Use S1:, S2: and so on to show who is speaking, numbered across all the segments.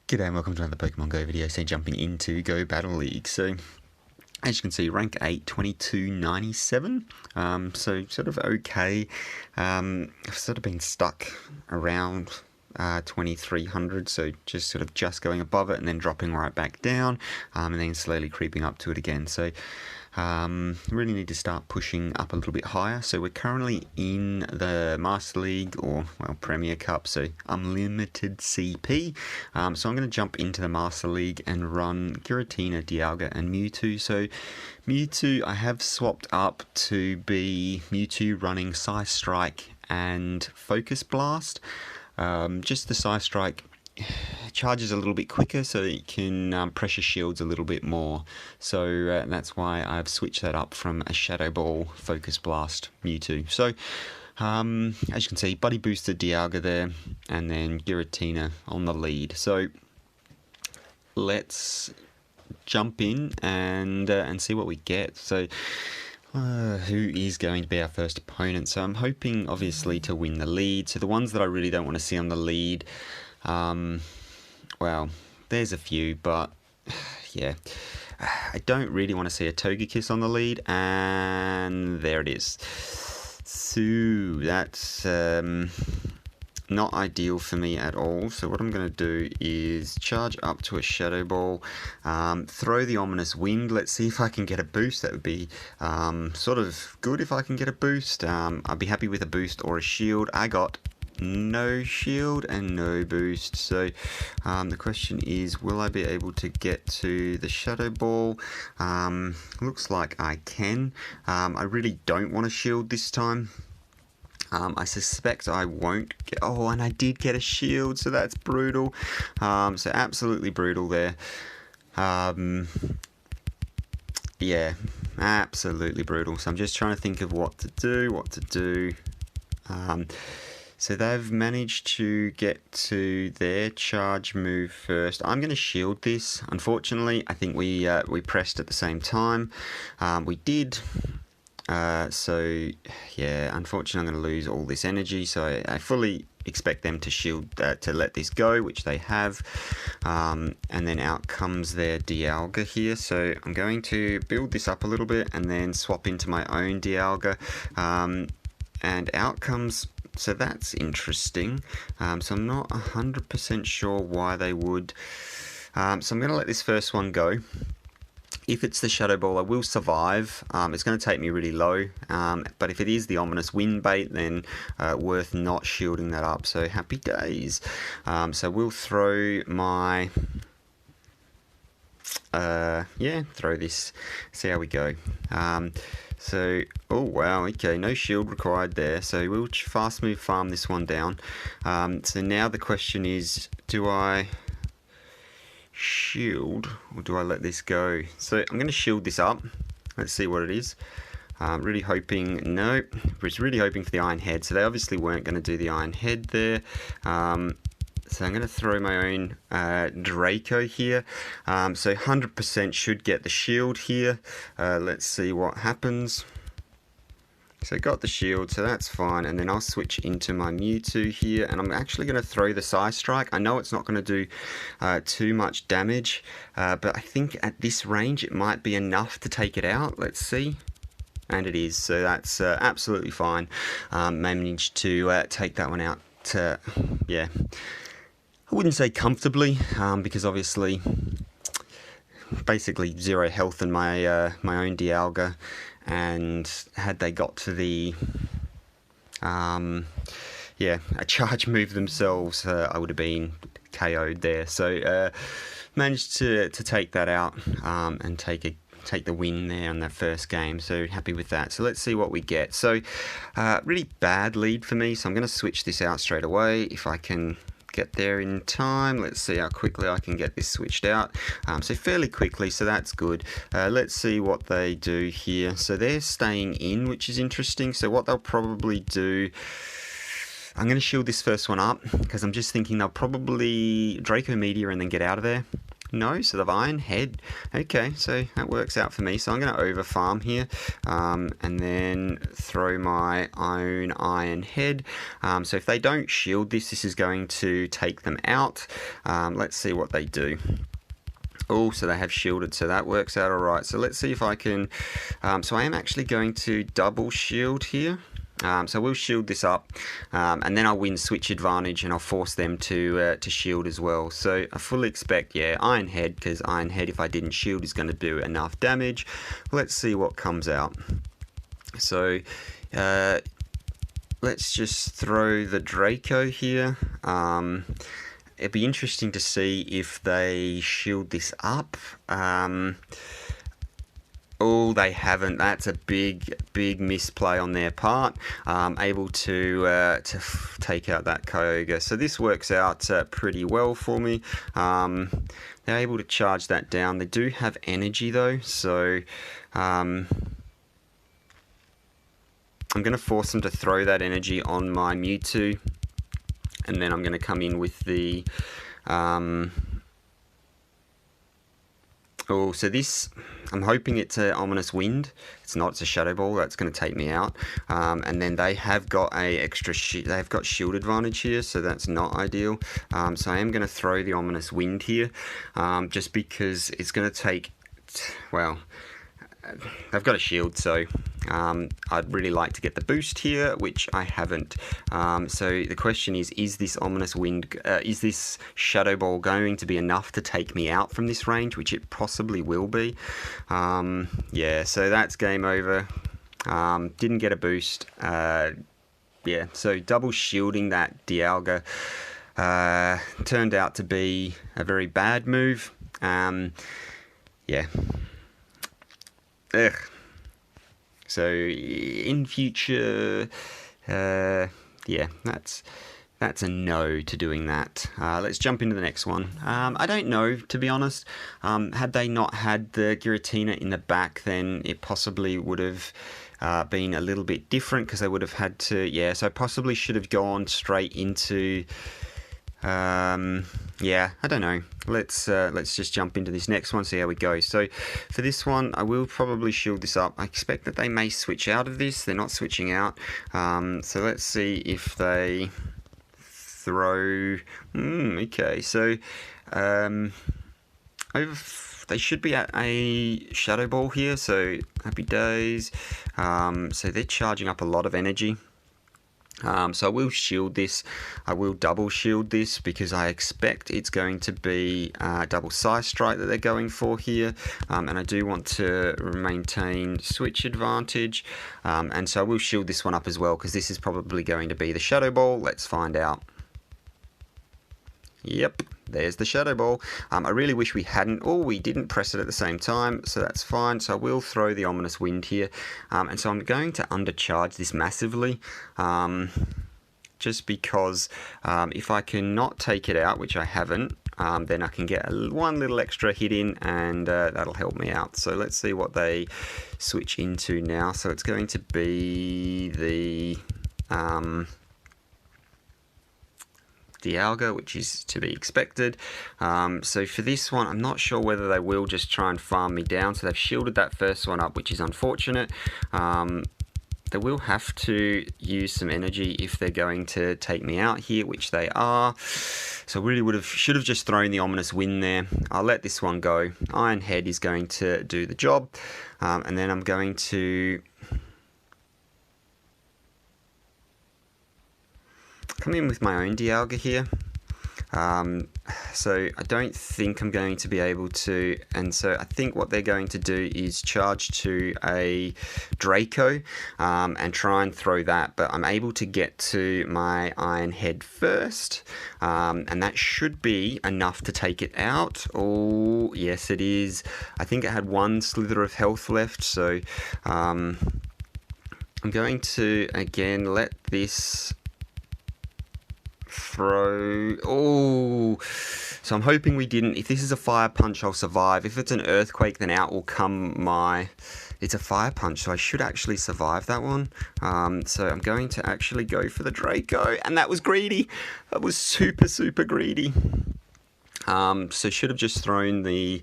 S1: G'day and welcome to another Pokemon Go video. So jumping into Go Battle League. So as you can see, rank 8, 2297. So sort of okay. I've sort of been stuck around 2300, so just going above it and then dropping right back down, and then slowly creeping up to it again. So really need to start pushing up a little bit higher. So we're currently in the Master League, or Premier Cup, so unlimited CP. So I'm going to jump into the Master League and run Giratina, Dialga and Mewtwo. So Mewtwo I have swapped up to be Mewtwo running Psystrike and Focus Blast. Just the Psystrike charges a little bit quicker, so it can pressure shields a little bit more. So that's why I've switched that up from a Shadow Ball Focus Blast Mewtwo. So as you can see, Buddy boosted Dialga there, and then Giratina on the lead. So let's jump in and see what we get. So who is going to be our first opponent? So I'm hoping, obviously, to win the lead. So the ones that I really don't want to see on the lead, well, there's a few, but yeah, I don't really want to see a Togekiss on the lead, and there it is. So that's not ideal for me at all. So what I'm going to do is charge up to a Shadow Ball, throw the Ominous Wind. Let's see if I can get a boost. That would be sort of good if I can get a boost. I'd be happy with a boost or a shield. I got no shield and no boost. So the question is, will I be able to get to the Shadow Ball? Looks like I can. I really don't want a shield this time. I suspect I won't get... Oh, and I did get a shield, so that's brutal. So absolutely brutal there. Yeah, absolutely brutal. So I'm just trying to think of what to do. So they've managed to get to their charge move first. I'm going to shield this. Unfortunately, I think we pressed at the same time. We did. So yeah, unfortunately I'm going to lose all this energy, so I fully expect them to shield, to let this go, which they have, and then out comes their Dialga here. So I'm going to build this up a little bit and then swap into my own Dialga, and out comes... So that's interesting. So I'm not 100% sure why they would. So I'm going to let this first one go. If it's the Shadow Ball, I will survive. It's going to take me really low, but if it is the Ominous Wind bait, then worth not shielding that up. So happy days. So we'll throw my... throw this, see how we go. So, oh wow, okay, no shield required there. So we'll fast move farm this one down. So now the question is, do I shield or do I let this go? So I'm going to shield this up. Let's see what it is. Really hoping, no, was really hoping for the Iron Head. So they obviously weren't going to do the Iron Head there. So I'm going to throw my own Draco here. So 100% should get the shield here. Let's see what happens. So I got the shield, so that's fine, and then I'll switch into my Mewtwo here, and I'm actually going to throw the Psystrike. I know it's not going to do too much damage, but I think at this range it might be enough to take it out. Let's see. And it is, so that's absolutely fine. Managed to take that one out, yeah. I wouldn't say comfortably, because obviously basically zero health in my my own Dialga, and had they got to the a charge move themselves, I would have been KO'd there. So managed to take that out, and take the win there on that first game, so happy with that. So let's see what we get. So really bad lead for me, so I'm going to switch this out straight away if I can get there in time. Let's see how quickly I can get this switched out. So fairly quickly, so that's good. Let's see what they do here. So they're staying in, which is interesting. So what they'll probably do, I'm going to shield this first one up, because I'm just thinking they'll probably Draco Meteor and then get out of there. No, so they've Iron Head. Okay, so that works out for me. So I'm going to over farm here, and then throw my own Iron Head. So if they don't shield this, this is going to take them out. Let's see what they do. Oh, so they have shielded, so that works out alright. So let's see if I can... so I am actually going to double shield here. So we'll shield this up, and then I'll win switch advantage, and I'll force them to shield as well. So I fully expect, yeah, Iron Head, because Iron Head, if I didn't shield, is going to do enough damage. Let's see what comes out. So let's just throw the Draco here. It'd be interesting to see if they shield this up. Oh, they haven't. That's a big misplay on their part. Able to take out that Kyogre. So this works out pretty well for me. They're able to charge that down. They do have energy though, so I'm going to force them to throw that energy on my Mewtwo. And then I'm going to come in with the... oh, so this... I'm hoping it's an Ominous Wind. It's not, it's a Shadow Ball. That's going to take me out. And then they have got a extra... they've got shield advantage here, so that's not ideal. So I am going to throw the Ominous Wind here, just because it's going to take... well... they've got a shield, so I'd really like to get the boost here, which I haven't. So the question is this Ominous Wind, is this Shadow Ball going to be enough to take me out from this range, which it possibly will be. Yeah, so that's game over. Didn't get a boost. Yeah, so double shielding that Dialga turned out to be a very bad move. Yeah. Ugh. So in future, yeah, that's a no to doing that. Let's jump into the next one. I don't know, to be honest. Had they not had the Giratina in the back, then it possibly would have been a little bit different, because they would have had to, yeah, so I possibly should have gone straight into... yeah, I don't know. Let's just jump into this next one, see how we go. So for this one, I will probably shield this up. I expect that they may switch out of this. They're not switching out. So let's see if they throw... okay, so they should be at a Shadow Ball here, so happy days. So they're charging up a lot of energy. So I will shield this. I will double shield this, because I expect it's going to be double Psystrike that they're going for here, and I do want to maintain switch advantage, and so I will shield this one up as well, because this is probably going to be the Shadow Ball. Let's find out. Yep, there's the Shadow Ball. I really wish we hadn't, or we didn't press it at the same time, so that's fine. So I will throw the Ominous Wind here, and so I'm going to undercharge this massively, just because if I can not take it out, which I haven't, then I can get one little extra hit in, and that'll help me out. So let's see what they switch into now. So it's going to be the... Dialga, which is to be expected. So for this one, I'm not sure whether they will just try and farm me down. So they've shielded that first one up, which is unfortunate. They will have to use some energy if they're going to take me out here, which they are. So really should have just thrown the Ominous Wind there. I'll let this one go. Iron Head is going to do the job, and then I'm going to come in with my own Dialga here. So I don't think I'm going to be able to, and so I think what they're going to do is charge to a Draco, and try and throw that, but I'm able to get to my Iron Head first, and that should be enough to take it out. Oh, yes it is. I think it had one slither of health left, so I'm going to again let this throw. Oh, so I'm hoping we didn't. If this is a Fire Punch, I'll survive. If it's an Earthquake, then out will come my... It's a Fire Punch, so I should actually survive that one. So I'm going to actually go for the Draco, and that was greedy. That was super greedy. So should have just thrown the,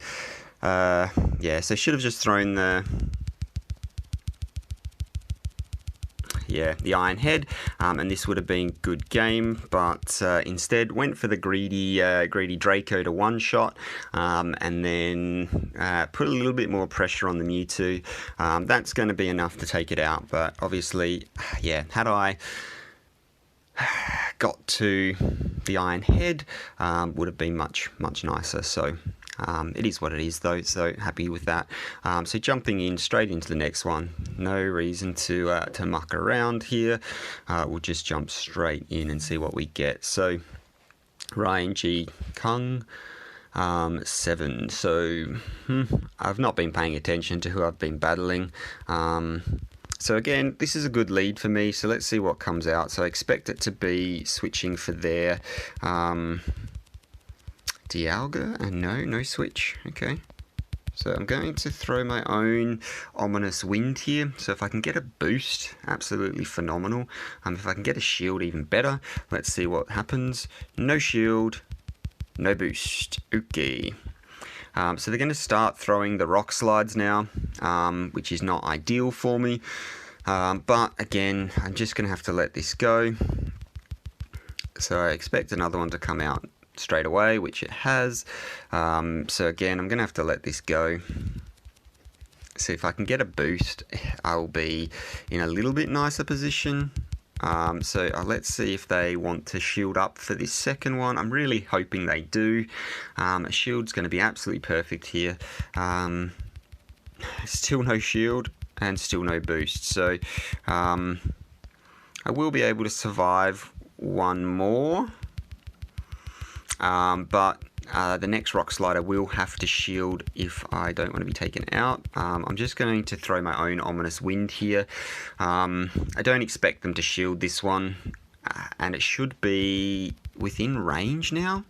S1: so should have just thrown the, the Iron Head, and this would have been good game, but instead went for the greedy Draco to one-shot, and then put a little bit more pressure on the Mewtwo. That's going to be enough to take it out, but obviously, had I got to the Iron Head, would have been much nicer. So it is what it is, though, so happy with that. So jumping in straight into the next one, no reason to muck around here. We'll just jump straight in and see what we get. So Gettign 7. So I've not been paying attention to who I've been battling. So again, this is a good lead for me, so let's see what comes out. So I expect it to be switching for their Dialga, and no switch. Okay, so I'm going to throw my own Ominous Wind here. So if I can get a boost, absolutely phenomenal. If I can get a shield, even better. Let's see what happens. No shield, no boost. Okay. So they're going to start throwing the rock slides now, which is not ideal for me. But again, I'm just going to have to let this go. So I expect another one to come out straight away, which it has. So again, I'm going to have to let this go. So if I can get a boost, I'll be in a little bit nicer position. So let's see if they want to shield up for this second one. I'm really hoping they do. A shield's going to be absolutely perfect here. Still no shield and still no boost. So I will be able to survive one more. But the next rock slider will have to shield if I don't want to be taken out. I'm just going to throw my own Ominous Wind here. I don't expect them to shield this one, and it should be within range now.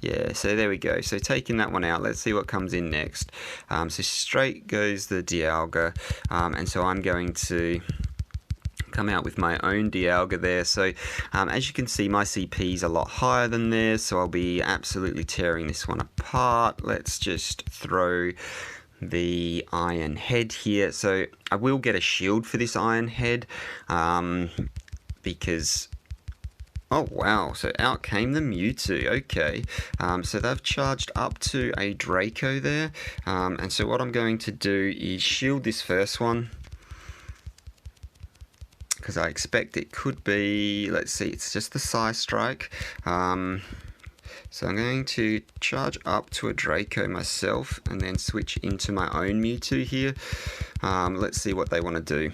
S1: Yeah, so there we go. So taking that one out, let's see what comes in next. So straight goes the Dialga, and so I'm going to come out with my own Dialga there. So as you can see, my CP is a lot higher than theirs, so I'll be absolutely tearing this one apart. Let's just throw the Iron Head here. So I will get a shield for this Iron Head, because oh wow, so out came the Mewtwo. Okay, so they've charged up to a Draco there, and so what I'm going to do is shield this first one, because I expect it could be, let's see, it's just the Psystrike. So I'm going to charge up to a Draco myself and then switch into my own Mewtwo here. Let's see what they want to do.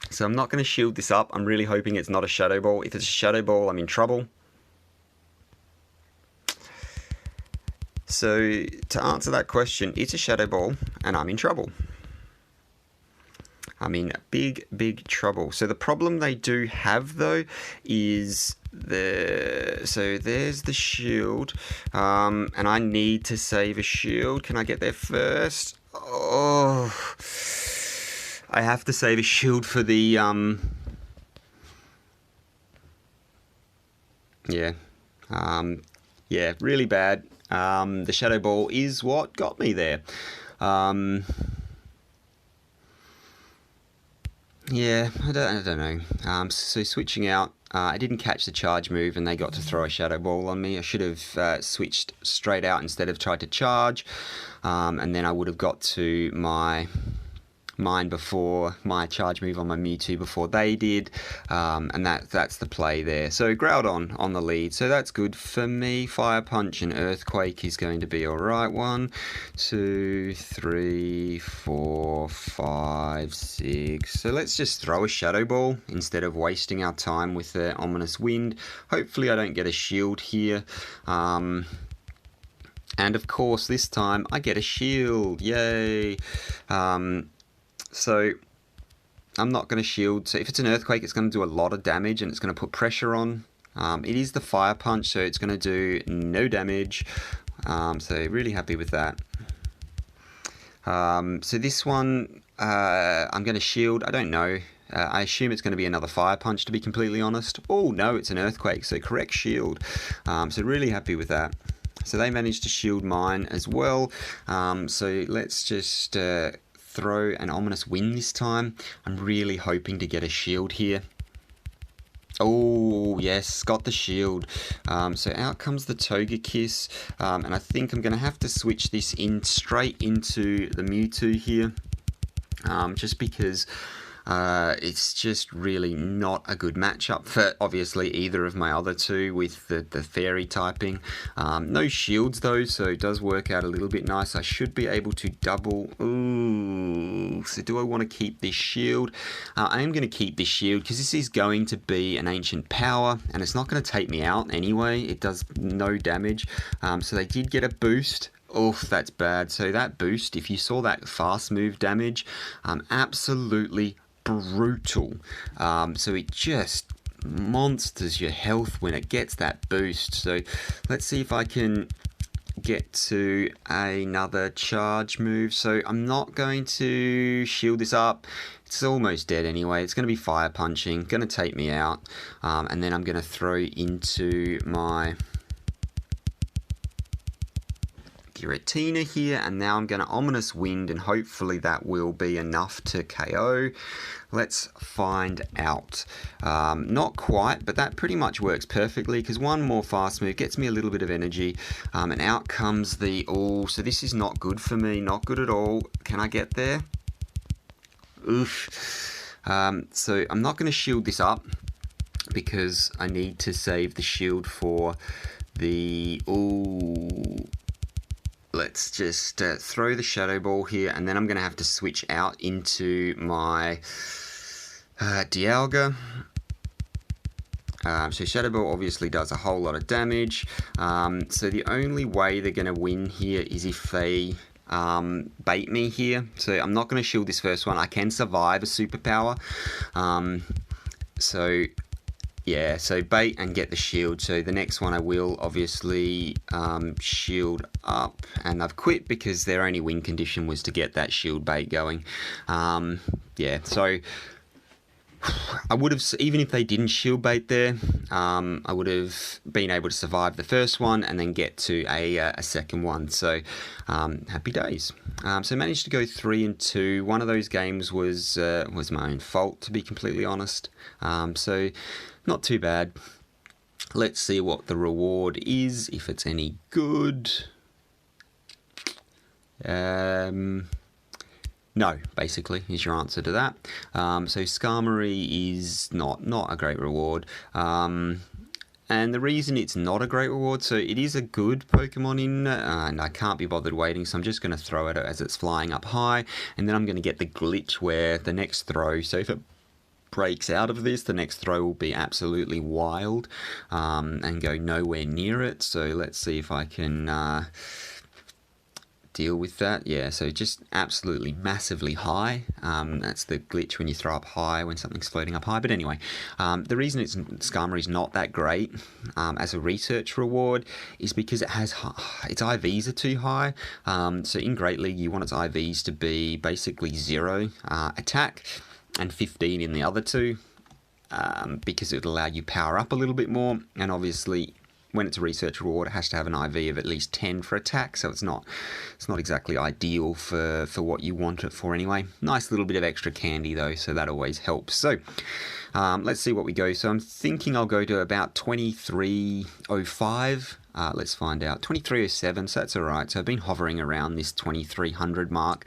S1: So I'm not going to shield this up. I'm really hoping it's not a Shadow Ball. If it's a Shadow Ball, I'm in trouble. So to answer that question, it's a Shadow Ball and I'm in trouble. I'm in big trouble. So the problem they do have, though, is so there's the shield, and I need to save a shield. Can I get there first? Oh, I have to save a shield for the really bad. The Shadow Ball is what got me there. Yeah, I don't know. So switching out, I didn't catch the charge move and they got to throw a Shadow Ball on me. I should have switched straight out instead of tried to charge, and then I would have got to mine before my charge move on my Mewtwo before they did, and that's the play there. So Groudon on the lead, so that's good for me. Fire Punch and Earthquake is going to be alright. 1, 2, 3, 4, 5, 6. So let's just throw a Shadow Ball instead of wasting our time with the Ominous Wind. Hopefully I don't get a shield here. And of course this time I get a shield. Yay! So I'm not going to shield. So if it's an Earthquake, it's going to do a lot of damage and it's going to put pressure on. It is the Fire Punch, so it's going to do no damage. So really happy with that. So this one, I'm going to shield. I don't know. I assume it's going to be another Fire Punch, to be completely honest. Oh, no, it's an Earthquake, so correct shield. So really happy with that. So they managed to shield mine as well. So let's just throw an Ominous Wind this time. I'm really hoping to get a shield here. Oh, yes, got the shield. So out comes the Togekiss. And I think I'm going to have to switch this in straight into the Mewtwo here. Just because it's just really not a good matchup for obviously either of my other two with the fairy typing. No shields though, so it does work out a little bit nice. I should be able to double. Ooh, so do I want to keep this shield? I am going to keep this shield because this is going to be an ancient power and it's not going to take me out anyway. It does no damage. So they did get a boost. Oof, that's bad. So that boost, if you saw that fast move damage, absolutely brutal. So it just monsters your health when it gets that boost. So let's see if I can get to another charge move. So I'm not going to shield this up. It's almost dead anyway. It's going to be Fire Punching, going to take me out. And then I'm going to throw into my Giratina here, and now I'm going to Ominous Wind, and hopefully that will be enough to KO. Let's find out. Not quite, but that pretty much works perfectly because one more fast move gets me a little bit of energy, and out comes the... Oh, so this is not good for me, not good at all. Can I get there? Oof. So I'm not going to shield this up because I need to save the shield for the... Ooh... Let's just throw the Shadow Ball here, and then I'm going to have to switch out into my Dialga. So Shadow Ball obviously does a whole lot of damage. So the only way they're going to win here is if they bait me here. So I'm not going to shield this first one. I can survive a superpower. So... yeah, so bait and get the shield. So the next one I will obviously shield up, and I've quit because their only win condition was to get that shield bait going. Yeah, so I would have, even if they didn't shield bait there, I would have been able to survive the first one and then get to a second one. So happy days. So managed to go 3-2. One of those games was my own fault, to be completely honest. So not too bad. Let's see what the reward is, if it's any good. No, basically, is your answer to that. So Skarmory is not a great reward. And the reason it's not a great reward, so it is a good Pokemon in, and I can't be bothered waiting, so I'm just going to throw it as it's flying up high, and then I'm going to get the glitch where the next throw, so if it breaks out of this, the next throw will be absolutely wild, and go nowhere near it. So let's see if I can deal with that. Yeah, so just absolutely massively high. That's the glitch when you throw up high when something's floating up high. But anyway, the reason Skarmory's not that great as a research reward is because it has its IVs are too high. So in Great League, you want its IVs to be basically 0 attack and 15 in the other two, because it would allow you power up a little bit more, and obviously when it's a research reward it has to have an IV of at least 10 for attack, so it's not exactly ideal for what you want it for anyway. Nice little bit of extra candy though, so that always helps. So let's see what we go. So I'm thinking I'll go to about 2305. Let's find out. 2307, so that's alright. So I've been hovering around this 2300 mark,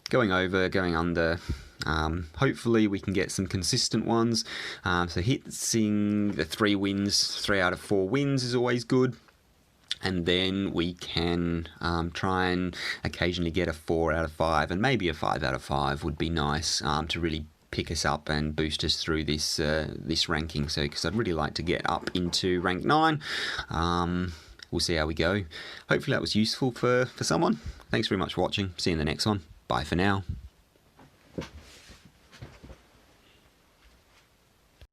S1: going over, going under. Hopefully we can get some consistent ones. So hitting the 3 wins, 3 out of 4 wins is always good. And then we can try and occasionally get a 4 out of 5, and maybe a 5 out of 5 would be nice to really pick us up and boost us through this this ranking. So because I'd really like to get up into rank 9. We'll see how we go. Hopefully that was useful for someone. Thanks very much for watching. See you in the next one. Bye for now.